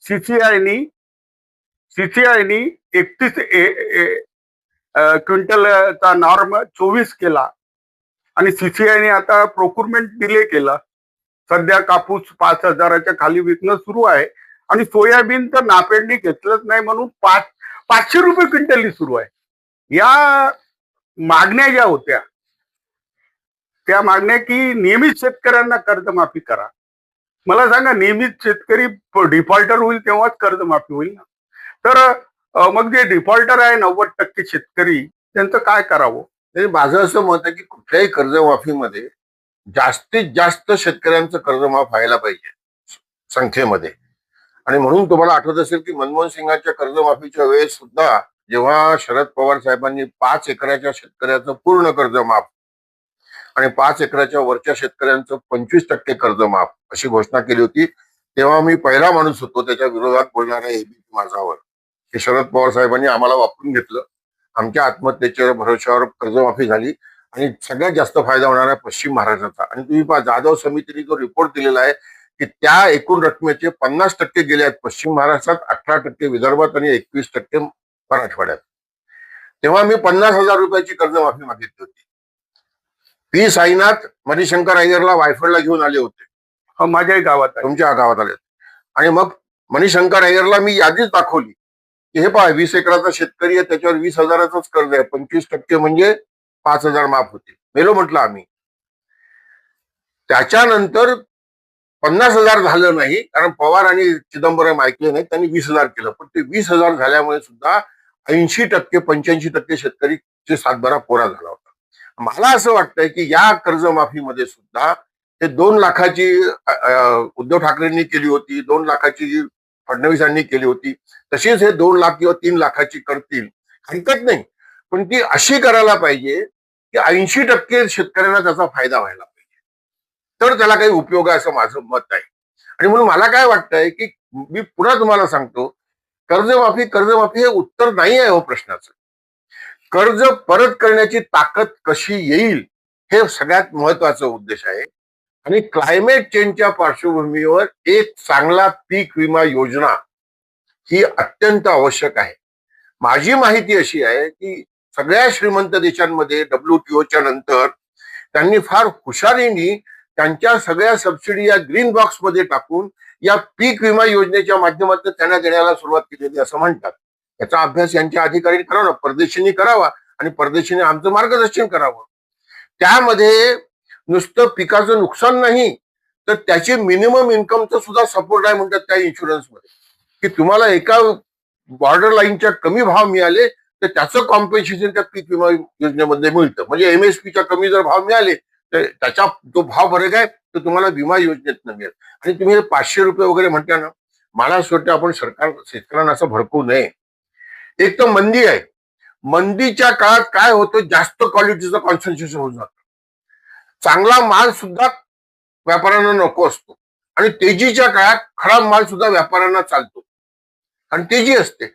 सीसीआयनी 31 क्विंटलचा नॉर्म 24 केला आणि सीसीआयने आता प्रोक्युरमेंट डिले केला. सध्या कापूस 5,000च्या खाली विकणं सुरू आहे आणि सोयाबीन तर नापेडणी घेतलंच नाही म्हणून 500 रुपये क्विंटलनी सुरू आहे. या मागण्या ज्या होत्या त्या मागण्या की नियमित शेतकऱ्यांना कर्जमाफी करा. मला सांगा, नियमित शेतकरी डिफॉल्टर होईल तेव्हाच कर्जमाफी होईल ना. तर मग जे डिफॉल्टर आहे 90% शेतकरी, त्यांचं काय करावं? माझं असं मत आहे की कुठल्याही कर्जमाफीमध्ये जास्तीत जास्त शेतकऱ्यांचं कर्जमाफ व्हायला पाहिजे संख्येमध्ये. आणि म्हणून तुम्हाला आठवत असेल की मनमोहन सिंगांच्या कर्जमाफीच्या वेळेस सुद्धा जेव्हा शरद पवार साहेबांनी 5 एकराच्या शेतकऱ्याचं पूर्ण कर्जमाफ आणि 5 एकराच्या वरच्या शेतकऱ्यांचं 25% कर्जमाफ अशी घोषणा केली होती, तेव्हा मी पहिला माणूस होतो त्याच्या विरोधात बोलणाऱ्या एबीपी माझावर. हे शरद पवार साहेबांनी आम्हाला वापरून घेतलं. आमच्या आत्महत्येच्या भरोश्यावर कर्जमाफी झाली आणि सगळ्यात जास्त फायदा होणार आहे पश्चिम महाराष्ट्राचा. आणि तुम्ही पहा, जाधव समितीने जो रिपोर्ट दिलेला आहे की त्या एकूण रकमेचे 50% गेले आहेत पश्चिम महाराष्ट्रात, 18% विदर्भात आणि 21% मराठवाड्यात. तेव्हा मी 50,000 रुपयाची कर्जमाफी मागितली होती. पी साईनाथ मणिशंकर अय्यरला वायफळला घेऊन आले होते. माझ्याही गावात आहे. तुमच्या गावात आले. आणि मग मणिशंकर अय्यरला मी यादीच दाखवली की हे पहा, 20 एकराचा शेतकरी आहे, त्याच्यावर 20,000च कर्ज आहे, 25% म्हणजे 5,000 माफ होते. मेलो म्हटलं आम्ही. त्याच्यानंतर 50,000 झालं नाही, कारण पवार आणि चिदंबरम ऐकले नाही, त्यांनी 20,000 केलं. पण ते 20,000 झाल्यामुळे सुद्धा 80% 85% शेतकरीचे सातबारा कोरा झाला होता. मला असं वाटतंय की या कर्जमाफीमध्ये सुद्धा ते 2 लाखाची उद्धव ठाकरेंनी केली होती, 2 लाखाची फडणवीसांनी केली होती, तशीच हे 2 लाख किंवा 3 लाखाची करतील, हरकत नाही. पण ती अशी करायला पाहिजे की 80% शेतकऱ्यांना त्याचा फायदा व्हायला पाहिजे, तर त्याला काही उपयोग आहे असं माझं मत आहे. आणि म्हणून मला काय वाटतंय की मी पुन्हा तुम्हाला सांगतो, कर्जमाफी हे उत्तर नाही आहे हो प्रश्नाचं. कर्ज परत करण्याची ताकद कशी येईल हे सगळ्यात महत्वाचा उद्देश आहे. आणि क्लायमेट चेंजच्या पार्श्वभूमीवर एक चांगला पीक विमा योजना ही अत्यंत आवश्यक आहे. माझी माहिती अशी आहे की सगळ्या श्रीमंत देशांमध्ये WTOच्या नंतर त्यांनी फार हुशारीने त्यांच्या सगळ्या सबसिडी या ग्रीन बॉक्स मध्ये टाकून या पीक विमा योजनेच्या माध्यमातून त्यांना देण्याला सुरुवात केलेली असं म्हणतात. याचा अभ्यास यांच्या अधिकाऱ्यांनी करावा, परदेशींनी करावा आणि परदेशीने आमचं मार्गदर्शन करावं. त्यामध्ये नुसतं पिकाचं नुकसान नाही तर त्याचे मिनिमम इन्कमचं सुद्धा सपोर्ट आहे म्हणतात त्या इन्शुरन्समध्ये, की तुम्हाला एका बॉर्डर लाईनच्या कमी भाव मिळाले तर त्याचं कॉम्पेन्सेशन त्या पीक विमा योजनेमध्ये मिळतं. म्हणजे MSPच्या कमी जर भाव मिळाले तर त्याचा जो भाव फरक आहे तो तुम्हाला विमा योजनेतनं मिळेल. आणि तुम्ही 500 रुपये वगैरे म्हणता ना, मला असं वाटतं आपण शेतकऱ्यांना असं भडकवू नये. एक तर मंदी आहे, मंदीच्या काळात काय होतं, जास्त क्वालिटीचं कॉन्सन्ट्रेशन होऊन जातं. चांगला माल सुद्धा व्यापाऱ्यांना नको असतो आणि तेजीच्या काळात खराब माल सुद्धा व्यापाऱ्यांना चालतो आणि तेजी असते.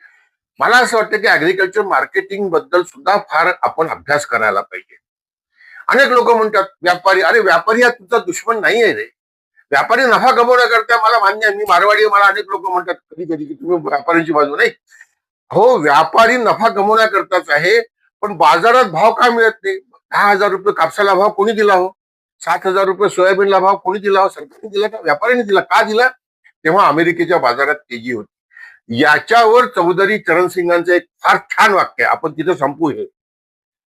मला असं वाटतं की ऍग्रिकल्चर मार्केटिंग बद्दल सुद्धा फार आपण अभ्यास करायला पाहिजे. अनेक लोक म्हणतात व्यापारी, अरे व्यापारी हा तुझा दुश्मन नाही आहे रे. व्यापारी नफा कमवण्याकरता, मला मान्य आहे, मी मारवाडी आहे, मला अनेक लोक म्हणतात कधी कधी की तुम्ही व्यापाऱ्यांची बाजू नाही. हो, व्यापारी नफा कमवण्याकरताच आहे, पण बाजारात भाव का मिळत नाही? 10,000 रुपये कापसाला भाव कोणी दिला हो? 7,000 रुपये सोयाबीनला भाव कोणी दिला हो? सरकारने दिला का व्यापाऱ्यांनी दिला? का दिला? तेव्हा अमेरिकेच्या बाजारात तेजी होती. याच्यावर चौधरी चरणसिंगांचं एक फार छान वाक्य आहे, आपण तिथं संपू हे.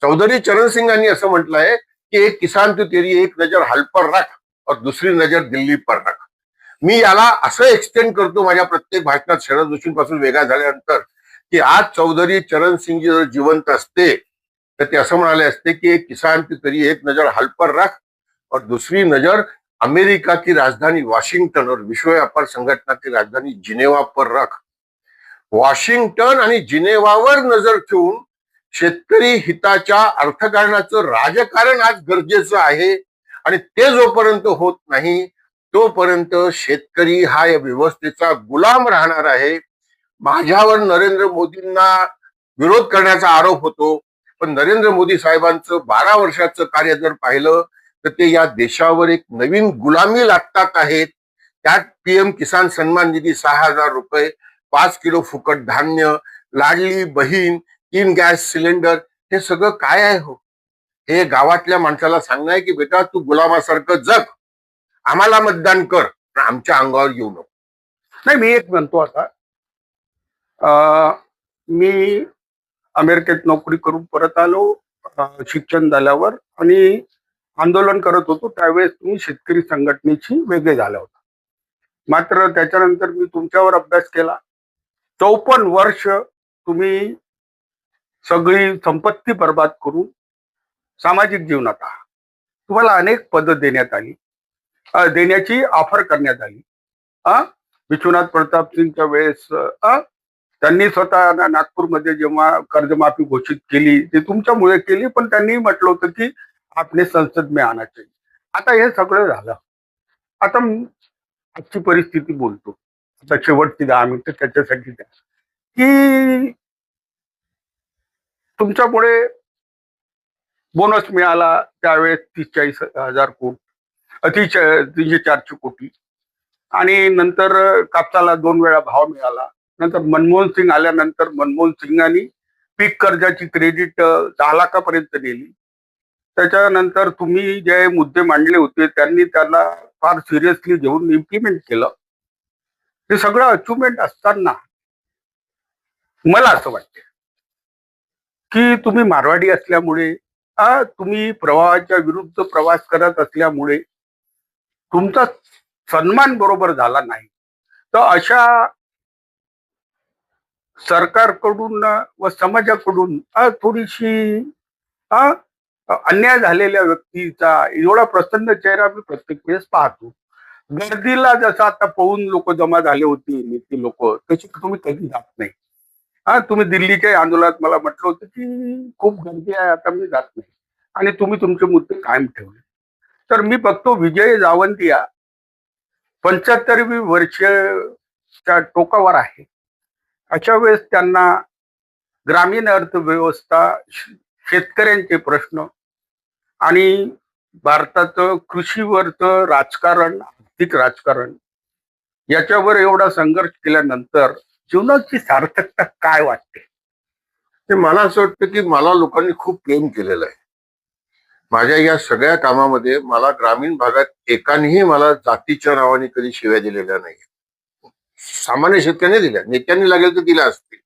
चौधरी चरणसिंगांनी असं म्हटलंय की एक किसान तू तेरी एक नजर हल पर रख और दुसरी नजर दिल्ली पर रख. मी याला असं एक्सटेंड करतो माझ्या प्रत्येक भाषणात शरद जोशींपासून वेगळा झाल्यानंतर, की आज चौधरी चरणसिंग जर जिवंत असते तर ते असं म्हणाले असते की एक किसान तू तेरी एक नजर हल पर रख और दूसरी नजर अमेरिका की राजधानी वॉशिंग्टन और विश्व व्यापार संघटना की राजधानी जिनेवा पर रख. वॉशिंग्टन आणि जिनेवावर नजर ठेवून शेतकरी हिताच्या अर्थकारणाचं राजकारण आज गरजेचं आहे आणि ते जोपर्यंत होत नाही तोपर्यंत शेतकरी हा या व्यवस्थेचा गुलाम राहणार आहे. माझ्यावर नरेंद्र मोदींना विरोध करण्याचा आरोप होतो, पण नरेंद्र मोदी साहेबांचं 12 वर्षाचं कार्य जर पाहिलं तर ते या देशावर एक नवीन गुलामी लादतात आहेत. त्यात पीएम किसान सन्मान निधी 6,000 रुपये, 5 किलो फुकट धान्य, लाडली बहीण, 3 गॅस सिलेंडर, हे सगळं काय आहे हो? हे गावातल्या माणसाला सांगणं आहे की बेटा तू गुलामासारखं जग, आम्हाला मतदान कर, पण आमच्या अंगावर येऊ नको. नाही, मी एक म्हणतो आता, मी अमेरिकेत नोकरी करून परत आलो, शिक्षण झाल्यावर, आणि आंदोलन करत होतो त्यावेळेस तुम्ही शेतकरी संघटनेशी वेगळे झाला होता. मात्र त्याच्यानंतर मी तुमच्यावर अभ्यास केला. 54 वर्ष तुम्ही सगळी संपत्ती बर्बाद करून सामाजिक जीवनात आहात. तुम्हाला अनेक पदं देण्यात आली, देण्याची ऑफर करण्यात आली. विश्वनाथ प्रताप सिंगच्या वेळेस त्यांनी स्वतः नागपूरमध्ये जेव्हा कर्जमाफी घोषित केली ते तुमच्यामुळे केली, पण त्यांनी म्हटलं होतं की आपले संसद में आना चाहिए. आता हे सगळं झालं. आता आजची परिस्थिती बोलतो, आता शेवटची 10 मिनिटं त्याच्यासाठी द्या, की तुमच्यामुळे बोनस मिळाला त्यावेळेस 30-40,000 कोटी, 300-400 कोटी, आणि नंतर कापसाला 2 वेळा भाव मिळाला. नंतर मनमोहन सिंग आल्यानंतर मनमोहन सिंगांनी पीक कर्जाची क्रेडिट 10 लाखापर्यंत नेली. त्याच्यानंतर तुम्ही जे मुद्दे मांडले होते त्यांनी त्याला फार सिरियसली घेऊन इम्प्लिमेंट केलं. हे सगळं अचिव्हमेंट असताना मला असं वाटतं की तुम्ही मारवाडी असल्यामुळे, तुम्ही प्रवाहाच्या विरुद्ध प्रवास करत असल्यामुळे तुमचा सन्मान बरोबर झाला नाही. तर अशा सरकारकडून व समाजाकडून थोडीशी अन्याय झालेल्या व्यक्तीचा एवढा प्रसन्न चेहरा मी प्रत्येक वेळेस पाहतो. गर्दीला जसं आता पळून लोक जमा झाले होते, नेते लोक, तशी तुम्ही कधी जात नाही. तुम्ही दिल्लीच्या आंदोलनात मला म्हटलं होतं की खूप गर्दी आहे, आता मी जात नाही, आणि तुम्ही तुमचे मुद्दे कायम ठेवले. तर मी बघतो विजय जावंतिया 75वी वर्षाच्या टोकावर आहे. अशा वेळेस त्यांना ग्रामीण अर्थव्यवस्था, शेतकऱ्यांचे प्रश्न आणि भारताचं कृषीवरचं राजकारण, आर्थिक राजकारण, याच्यावर एवढा संघर्ष केल्यानंतर जीवनाची सार्थकता काय वाटते? ते मला असं वाटतं की मला लोकांनी खूप प्रेम केलेलं आहे. माझ्या या सगळ्या कामामध्ये मला ग्रामीण भागात एकानेही मला जातीच्या नावाने कधी शिव्या दिलेल्या नाही. सामान्य शेतकऱ्यांनी दिल्या, नेत्यांनी लागेल तर दिल्या असतील.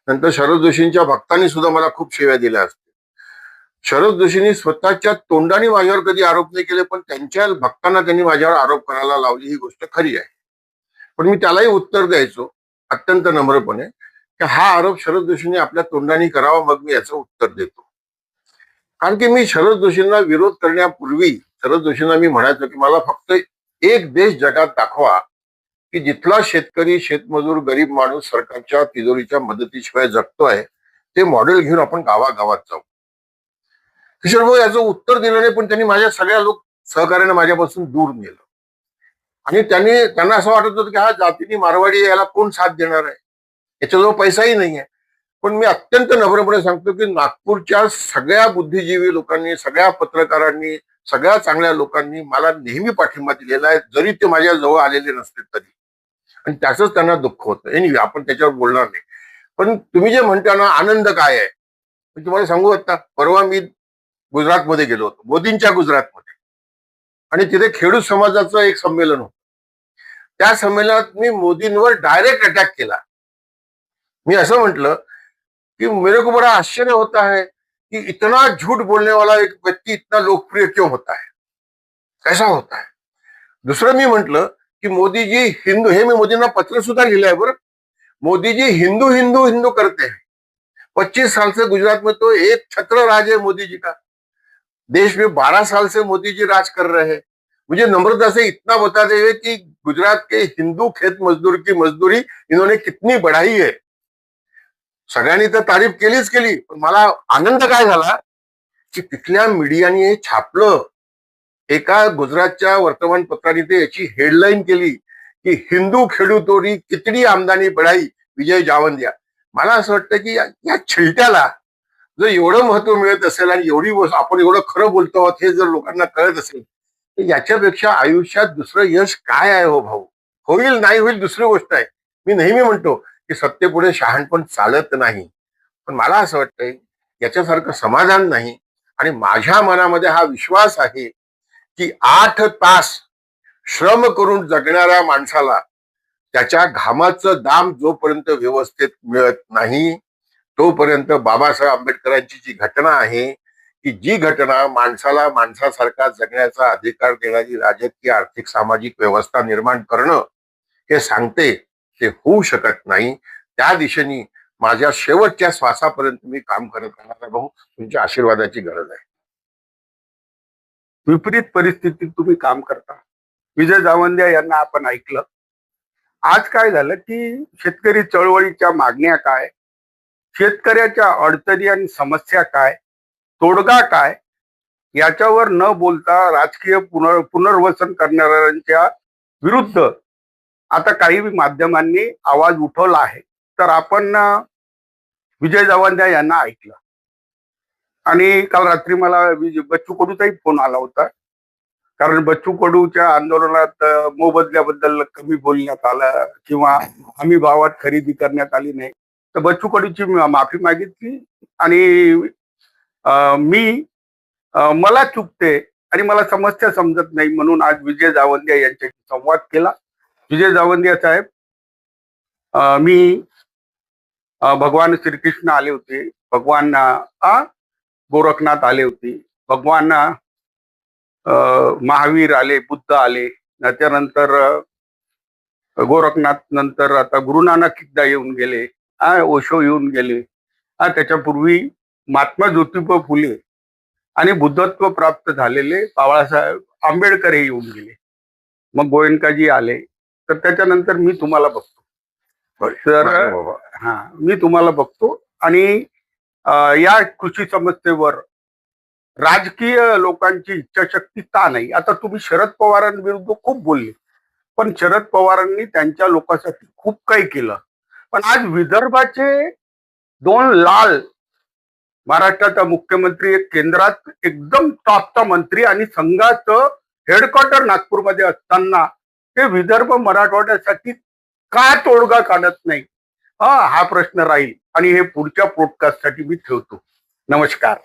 नंतर शरद जोशींच्या भक्तांनी सुद्धा मला खूप शिव्या दिल्या असतील. शरद जोशींनी स्वतःच्या तोंडाने माझ्यावर कधी आरोप नाही केले, पण त्यांच्या भक्तांना त्यांनी माझ्यावर आरोप करायला लावली, ही गोष्ट खरी आहे. पण मी त्यालाही उत्तर द्यायचो अत्यंत नम्रपणे की हा आरोप शरद जोशींनी आपल्या तोंडाने करावा, मग मी याचं उत्तर देतो. कारण की मी शरद जोशींना विरोध करण्यापूर्वी शरद जोशींना मी म्हणायचो की मला फक्त एक देश जगात दाखवा की जिथला शेतकरी, शेतमजूर, गरीब माणूस सरकारच्या तिजोरीच्या मदतीशिवाय जगतोय, ते मॉडेल घेऊन आपण गावागावात जाऊ. किशोर भाऊ याचं उत्तर दिलं नाही, पण त्यांनी माझ्या सगळ्या लोक सहकार्याने माझ्यापासून दूर नेलं. आणि त्यांना असं वाटत होतं की हा जातीने मारवाडी याला कोण साथ देणार आहे, याच्याजवळ पैसाही नाही आहे. पण मी अत्यंत नम्रपणे सांगतो की नागपूरच्या सगळ्या बुद्धिजीवी लोकांनी, सगळ्या पत्रकारांनी, सगळ्या चांगल्या लोकांनी मला नेहमी पाठिंबा दिलेला आहे, जरी ते माझ्या जवळ आलेले नसते तरी. आणि त्याचंच त्यांना दुःख होतं. एनिवे, आपण त्याच्यावर बोलणार नाही. पण तुम्ही जे म्हणता ना, आनंद काय आहे, मी तुम्हाला सांगू. आता परवा मी गुजरातमध्ये गेलो होतो, मोदींच्या गुजरातमध्ये, आणि तिथे खेडूत समाजाचं एक संमेलन होतं. त्या संमेलनात मी मोदींवर डायरेक्ट अटॅक केला. मी असं म्हटलं कि मेरे को बड़ा आश्चर्य होता है कि इतना झूठ बोलने वाला एक व्यक्ति इतना लोकप्रिय क्यों होता है, कैसा होता है. दुसरं मी म्हटलं की मोदीजी हिंदू, हे मी मोदींना पत्र सुद्धा लिहिलंय बरं. मोदीजी हिंदू हिंदू हिंदू करते हैं. 25 साल से गुजरात में तो एक छत्र राज है मोदी जी का. देश में 12 साल से मोदी जी राज कर रहे हैं. मुझे नम्रता से इतना बता देवे कि गुजरात के हिंदू खेत मजदूर की मजदूरी इन्होंने कितनी बढ़ाई है. सगळ्यांनी तर तारीफ केलीच केली, पण मला आनंद काय झाला की तिथल्या मीडियाने हे छापलं. एका गुजरातच्या वर्तमानपत्राने ते याची हेडलाईन केली की हिंदू खेडूतोरी कितनी आमदानी बढ़ाई विजय जावंदिया. मला असं वाटतं की या छिलट्याला जर एवढं महत्व मिळत असेल आणि आपण एवढं खरं बोलतो आहोत हे जर लोकांना कळत असेल, तर याच्यापेक्षा आयुष्यात दुसरं यश काय आहे हो भाऊ. होईल नाही होईल दुसरी गोष्ट आहे. मी नेहमी म्हणतो की सत्तेपुढे शहाणपण चालत नाही. पण मला असं वाटतंय याच्यासारखं समाधान नाही. आणि माझ्या मनामध्ये हा विश्वास आहे की 8 तास श्रम करून जगणाऱ्या माणसाला त्याच्या घामाचं दाम जोपर्यंत व्यवस्थित मिळत नाही, तोपर्यंत बाबासाहेब आंबेडकरांची जी घटना आहे, की जी घटना माणसाला माणसासारखा जगण्याचा अधिकार देणारी राजकीय, आर्थिक, सामाजिक व्यवस्था निर्माण करणं हे सांगते, ते होऊ शकत नाही. त्या दिशेने माझ्या शेवटच्या श्वासापर्यंत मी काम करत राहणार आहे भाऊ. तुमच्या आशीर्वादाची गरज आहे. विपरीत परिस्थितीत तुम्ही काम करता. विजय जावंदिया यांना आपण ऐकलं. आज काय झालं की शेतकरी चळवळीच्या मागण्या काय, शेतकऱ्याच्या अडचणी आणि समस्या काय, तोडगा काय, याच्यावर न बोलता राजकीय पुनर्वसन करणाऱ्यांच्या विरुद्ध आता काही माध्यमांनी आवाज उठवला आहे. तर आपण विजय जावंदिया यांना ऐकलं. आणि काल रात्री मला बच्चू कडूचाही फोन आला होता, कारण बच्चू कडूच्या आंदोलनात मोबदल्याबद्दल कमी बोलण्यात आलं किंवा हमी भावात खरेदी करण्यात आली नाही. तर बच्चू कडूची माफी मागितली आणि मला चुकते आणि मला समस्या समजत नाही म्हणून आज विजय जावंदिया यांच्याशी संवाद केला. विजय जावंदिया साहेब, मी भगवान श्रीकृष्ण आले होते, भगवान गोरखनाथ आले होते, भगवान महावीर आले, बुद्ध आले, त्याच्यानंतर गोरखनाथ नंतर आता गुरु नानक एकदा येऊन गेले, ओशो येऊन गेले, त्याच्यापूर्वी महात्मा ज्योतिबा फुले आणि बुद्धत्व प्राप्त झालेले बाबासाहेब आंबेडकर हे येऊन गेले, मग गोयंकाजी आले. तर त्याच्यानंतर मी तुम्हाला बघतो. तर मी तुम्हाला बघतो आणि या कृषी समस्येवर राजकीय लोकांची इच्छाशक्ती का नाही. आता तुम्ही शरद पवारांविरुद्ध खूप बोलले, पण शरद पवारांनी त्यांच्या लोकांसाठी खूप काही केलं. पण आज विदर्भाचे 2 लाल, महाराष्ट्राचा मुख्यमंत्री, एक केंद्रात एकदम टॉपचा मंत्री आणि संघाचं हेडक्वार्टर नागपूरमध्ये असताना ते विदर्भ मराठवाड्यासाठी का तोडगा काढत नाही, हा प्रश्न राहील. आणि हे पुढच्या पॉडकास्टसाठी मी ठेवतो. नमस्कार.